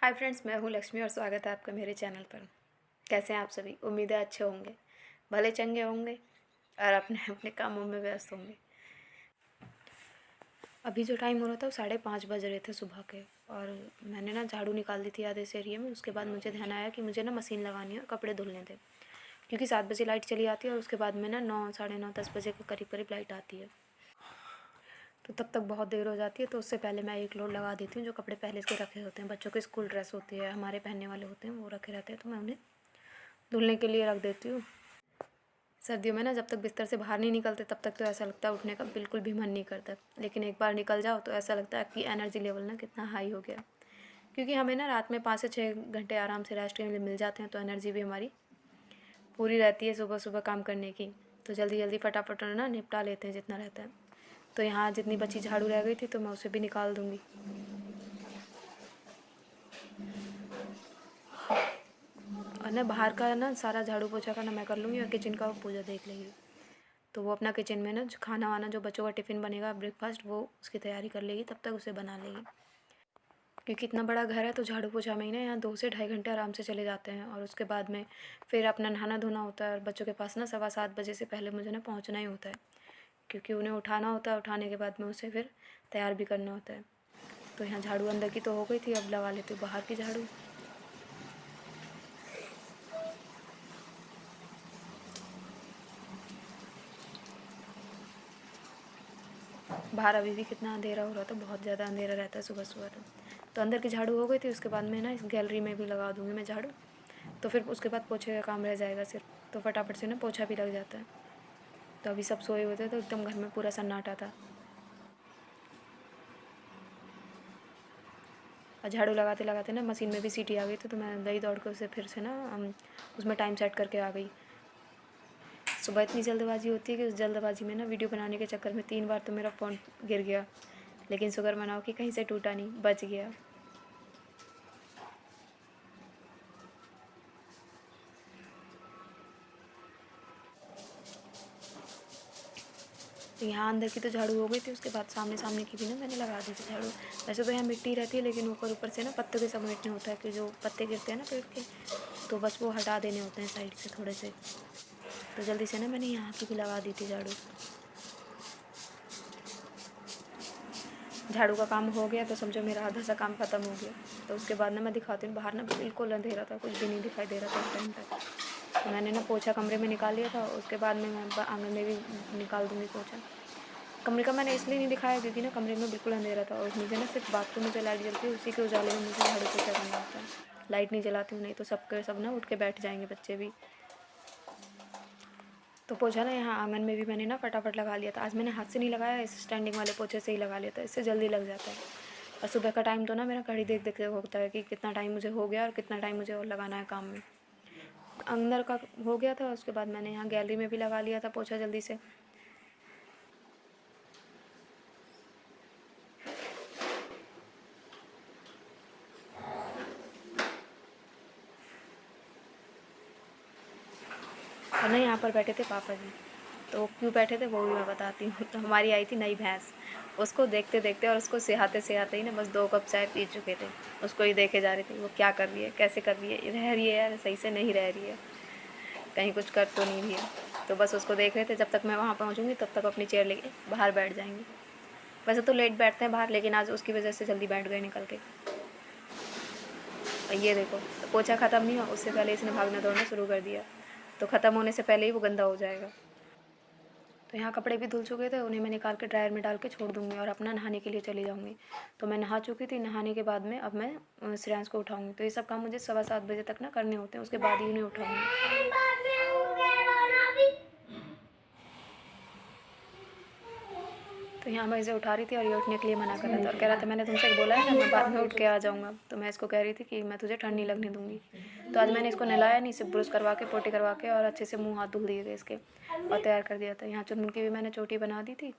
Hi friends, मैं हूँ लक्ष्मी और स्वागत है आपका मेरे चैनल पर। कैसे हैं आप सभी? उम्मीद है अच्छे होंगे, भले चंगे होंगे और अपने अपने कामों में व्यस्त होंगे। अभी जो टाइम हो रहा था वो 5:30 बज रहे थे सुबह के, और मैंने ना झाड़ू निकाल दी थी आधे से एरिया में। उसके बाद मुझे ध्यान आया कि मुझे ना मशीन लगानी है और कपड़े धुलने थे, क्योंकि 7 बजे लाइट चली आती है और उसके बाद में ना 9, साढ़े 9, 10 बजे के करीब करीब लाइट आती है। तो तब तक बहुत देर हो जाती है। तो उससे पहले मैं एक लोड लगा देती हूँ। जो कपड़े पहले के रखे होते हैं, बच्चों की स्कूल ड्रेस होती है, हमारे पहनने वाले होते हैं, वो रखे रहते हैं, तो मैं उन्हें धुलने के लिए रख देती हूँ। सर्दियों में ना जब तक बिस्तर से बाहर नहीं निकलते तब तक तो ऐसा लगता है उठने का बिल्कुल भी मन नहीं करता, लेकिन एक बार निकल जाओ तो ऐसा लगता है कि एनर्जी लेवल ना कितना हाई हो गया। क्योंकि हमें ना रात में 5 से 6 घंटे आराम से रेस्ट के लिए मिल जाते हैं, तो एनर्जी भी हमारी पूरी रहती है सुबह सुबह काम करने की। तो जल्दी जल्दी फटाफट ना निपटा लेते हैं जितना रहता है। तो यहाँ जितनी बची झाड़ू रह गई थी तो मैं उसे भी निकाल दूँगी। और ना बाहर का ना सारा झाड़ू पोछा का ना मैं कर लूँगी, और किचन का वो पूजा देख लेगी। तो वो अपना किचन में ना जो खाना वाना, जो बच्चों का टिफ़िन बनेगा ब्रेकफास्ट, वो उसकी तैयारी कर लेगी, तब तक उसे बना लेगी। क्योंकि इतना बड़ा घर है तो झाड़ू पोछा में ही ना यहाँ 2 से ढाई घंटे आराम से चले जाते हैं। और उसके बाद में फिर अपना नहाना धोना होता है, और बच्चों के पास ना 7:15 बजे से पहले मुझे ना पहुँचना ही होता है, क्योंकि उन्हें उठाना होता है। उठाने के बाद में उसे फिर तैयार भी करना होता है। तो यहाँ झाड़ू अंदर की तो हो गई थी, अब लगा लेती हूँ बाहर की झाड़ू। बाहर अभी भी कितना अंधेरा हो रहा था, बहुत ज़्यादा अंधेरा रहता है सुबह सुबह तो अंदर की झाड़ू हो गई थी। उसके बाद में ना इस गैलरी में भी लगा दूँगी मैं झाड़ू। तो फिर उसके बाद पोछे का काम रह जाएगा सिर्फ, तो फटाफट से ना पोछा भी लग जाता है। तो अभी सब सोए हुए थे तो एकदम घर में पूरा सन्नाटा था। और झाड़ू लगाते लगाते ना मशीन में भी सीटी आ गई थी, तो मैं दही दौड़ के उसे फिर से ना उसमें टाइम सेट करके आ गई। सुबह इतनी जल्दबाजी होती है कि उस जल्दबाजी में ना वीडियो बनाने के चक्कर में 3 बार तो मेरा फ़ोन गिर गया, लेकिन शुक्र मनाओ कि कहीं से टूटा नहीं, बच गया। तो यहाँ अंदर की तो झाड़ू हो गई थी। उसके बाद सामने सामने की भी ना मैंने लगा दी थी झाड़ू। वैसे तो यहाँ मिट्टी रहती है, लेकिन ऊपर ऊपर से ना पत्तों के समेटने होता है, कि जो पत्ते गिरते हैं ना पेड़ के, तो बस वो हटा देने होते हैं साइड से थोड़े से। तो जल्दी से ना मैंने यहाँ की भी लगा दी थी झाड़ू। झाड़ू का काम हो गया तो समझो मेरा आधा सा काम ख़त्म हो गया। तो उसके बाद ना मैं दिखाती हूँ, बाहर ना बिल्कुल अंधेरा था, कुछ भी नहीं दिखाई दे रहा था उस टाइम तक। तो मैंने ना पोछा कमरे में निकाल लिया था। उसके बाद में मैं आंगन में भी निकाल दूँगी पोछा। कमरे का मैंने इसलिए नहीं दिखाया क्योंकि ना कमरे में बिल्कुल अंधेरा था, और मुझे ना सिर्फ बाथरूम में जो लाइट जलती है उसी के उजाले में मुझे झाड़ू पोछा करना होता है। लाइट नहीं जलाती हूँ, नहीं तो सबके सब ना उठ के बैठ जाएंगे, बच्चे भी। तो पोछा ना यहाँ आंगन में भी मैंने ना फटाफट लगा लिया था। आज मैंने हाथ से नहीं लगाया, इस स्टैंडिंग वाले पोछे से ही लगा लिया था, इससे जल्दी लग जाता है। और सुबह का टाइम तो ना मेरा घड़ी देख देख के होता है कि कितना टाइम मुझे हो गया और कितना टाइम मुझे और लगाना है काम में। अंदर का हो गया था, उसके बाद मैंने यहाँ गैलरी में भी लगा लिया था पोछा जल्दी से। और ना यहाँ पर बैठे थे पापा जी। तो क्यों बैठे थे वो भी मैं बताती हूँ। तो हमारी आई थी नई भैंस, उसको देखते देखते और उसको सिहाते सिहाते ही ना बस 2 कप चाय पी चुके थे। उसको ही देखे जा रहे थे, वो क्या कर रही है, कैसे कर रही है, रह रही है यार सही से, नहीं रह रही है, कहीं कुछ कर तो नहीं रही है। तो बस उसको देख रहे थे। जब तक मैं वहाँ पहुँचूँगी तब तक अपनी चेयर लेके बाहर बैठ जाएंगी। वैसे तो लेट बैठते हैं बाहर, लेकिन आज उसकी वजह से जल्दी बैठ गए निकल के। और ये देखो, तो पोछा ख़त्म नहीं हुआ उससे पहले इसने भागना दौड़ना शुरू कर दिया। तो ख़त्म होने से पहले ही वो गंदा हो जाएगा। तो यहाँ कपड़े भी धुल चुके थे, उन्हें मैं निकाल के ड्रायर में डाल के छोड़ दूँगी और अपना नहाने के लिए चली जाऊँगी। तो मैं नहा चुकी थी। नहाने के बाद में अब मैं श्रेयांश को उठाऊँगी। तो ये सब काम मुझे 7:15 बजे तक ना करने होते हैं, उसके बाद ही उन्हें उठाऊँगी। तो यहाँ मैं इसे उठा रही थी और ये उठने के लिए मना कर रहा था, और कह रहा था मैंने तुमसे बोला है ना मैं बाद में उठ के आ जाऊँगा। तो मैं इसको कह रही थी कि मैं तुझे ठंड नहीं लगने दूँगी। तो आज मैंने इसको नहलाया नहीं, सिर्फ ब्रश करवा के, पोटी करवा के, और अच्छे से मुँह हाथ धुल दिए थे इसके, और तैयार कर दिया था। यहाँ चुनमुन की भी मैंने चोटी बना दी थी।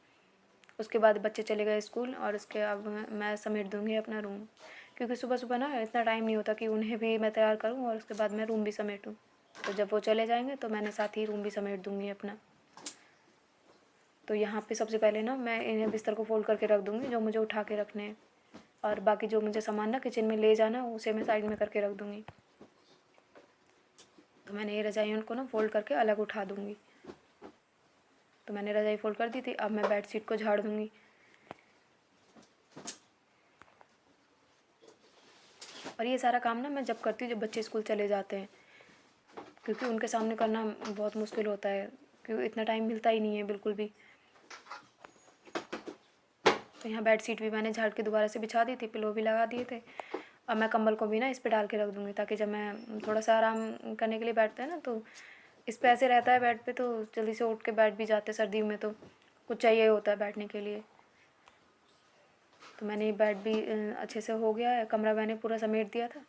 उसके बाद बच्चे चले गए स्कूल, और उसके अब मैं समेट दूँगी अपना रूम, क्योंकि सुबह सुबह ना इतना टाइम नहीं होता कि उन्हें भी मैं तैयार करूँ और उसके बाद मैं रूम भी समेटूँ। तो जब वो चले जाएंगे तो मैंने साथ ही रूम भी समेट दूँगी अपना। तो यहाँ पे सबसे पहले ना मैं इन्हें बिस्तर को फ़ोल्ड करके रख दूँगी, जो मुझे उठा के रखने हैं। और बाकी जो मुझे सामान ना किचन में ले जाना उसे मैं साइड में करके रख दूँगी। तो मैंने ये रजाइयों को ना फ़ोल्ड करके अलग उठा दूँगी। तो मैंने रजाई फ़ोल्ड कर दी थी, अब मैं बेडशीट को झाड़ दूँगी। और ये सारा काम ना मैं जब करती हूँ जब बच्चे स्कूल चले जाते हैं, क्योंकि उनके सामने करना बहुत मुश्किल होता है, क्योंकि इतना टाइम मिलता ही नहीं है बिल्कुल भी। तो यहाँ बेडशीट भी मैंने झाड़ के दोबारा से बिछा दी थी, पिलो भी लगा दिए थे। अब मैं कंबल को भी ना इस पे डाल के रख दूँगी, ताकि जब मैं थोड़ा सा आराम करने के लिए बैठते हैं ना, तो इस पे ऐसे रहता है बेड पे, तो जल्दी से उठ के बैठ भी जाते हैं। सर्दियों में तो कुछ चाहिए होता है बैठने के लिए। तो मैंने ये बेड भी अच्छे से हो गया है, कमरा मैंने पूरा समेट दिया था।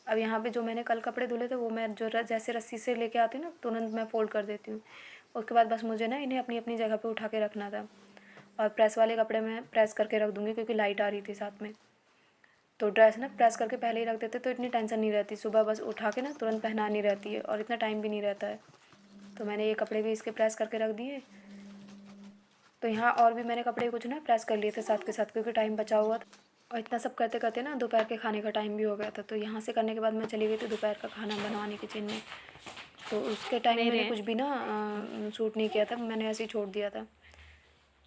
अब यहाँ पे जो मैंने कल कपड़े धुले थे वो मैं जो जैसे रस्सी से लेके आती हूँ ना, तुरंत मैं फ़ोल्ड कर देती हूँ। उसके बाद बस मुझे ना इन्हें अपनी अपनी जगह पे उठा के रखना था। और प्रेस वाले कपड़े मैं प्रेस करके रख दूँगी, क्योंकि लाइट आ रही थी साथ में। तो ड्रेस ना प्रेस करके पहले ही रख देते तो इतनी टेंशन नहीं रहती, सुबह बस उठा के ना तुरंत पहनानी रहती है और इतना टाइम भी नहीं रहता है। तो मैंने ये कपड़े भी इसके प्रेस करके रख दिए। तो यहाँ और भी मैंने कपड़े कुछ ना प्रेस कर लिए थे साथ के साथ, क्योंकि टाइम बचा हुआ था। और इतना सब करते करते ना दोपहर के खाने का टाइम भी हो गया था। तो यहाँ से करने के बाद मैं चली गई थी दोपहर का खाना बनवाने किचन में। तो उसके टाइम मैंने कुछ भी ना शूट नहीं किया था, मैंने ऐसे ही छोड़ दिया था।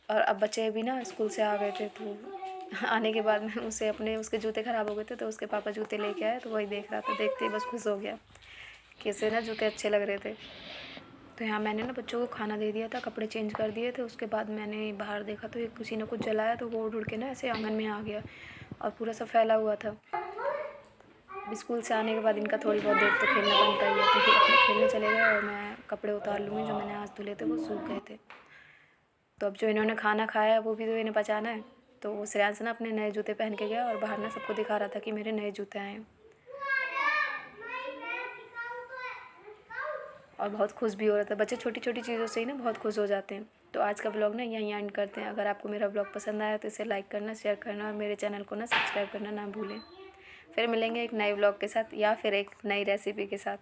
और अब बच्चे भी ना स्कूल से आ गए थे, तो आने के बाद में उसके जूते ख़राब हो गए थे, तो उसके पापा जूते लेके आए, तो वही देख रहा था। देखते ही बस खुश हो गया कि इसे ना जूते अच्छे लग रहे थे। तो यहाँ मैंने ना बच्चों को खाना दे दिया था, कपड़े चेंज कर दिए थे। उसके बाद मैंने बाहर देखा तो एक किसी ने कुछ जलाया, तो वो उड़ उड़ के ना ऐसे आंगन में आ गया और पूरा सब फैला हुआ था। अब स्कूल से आने के बाद इनका थोड़ी बहुत देर तो खेलना बनता ही है, तो ये अपने खेलने चले गए और मैं कपड़े उतार लूँगी। जो मैंने आज धुले थे वो सूख गए थे। तो अब जो इन्होंने खाना खाया वो भी तो इन्हें पचाना है। तो वो श्रेयांश ना अपने नए जूते पहन के गया और बाहर ना सबको दिखा रहा था कि मेरे नए जूते आए हैं, और बहुत खुश भी हो रहा था। बच्चे छोटी छोटी चीज़ों से ही ना बहुत खुश हो जाते हैं। तो आज का व्लॉग ना यहीं एंड करते हैं। अगर आपको मेरा व्लॉग पसंद आया तो इसे लाइक करना, शेयर करना और मेरे चैनल को ना सब्सक्राइब करना ना भूलें। फिर मिलेंगे एक नए व्लॉग के साथ या फिर एक नई रेसिपी के साथ।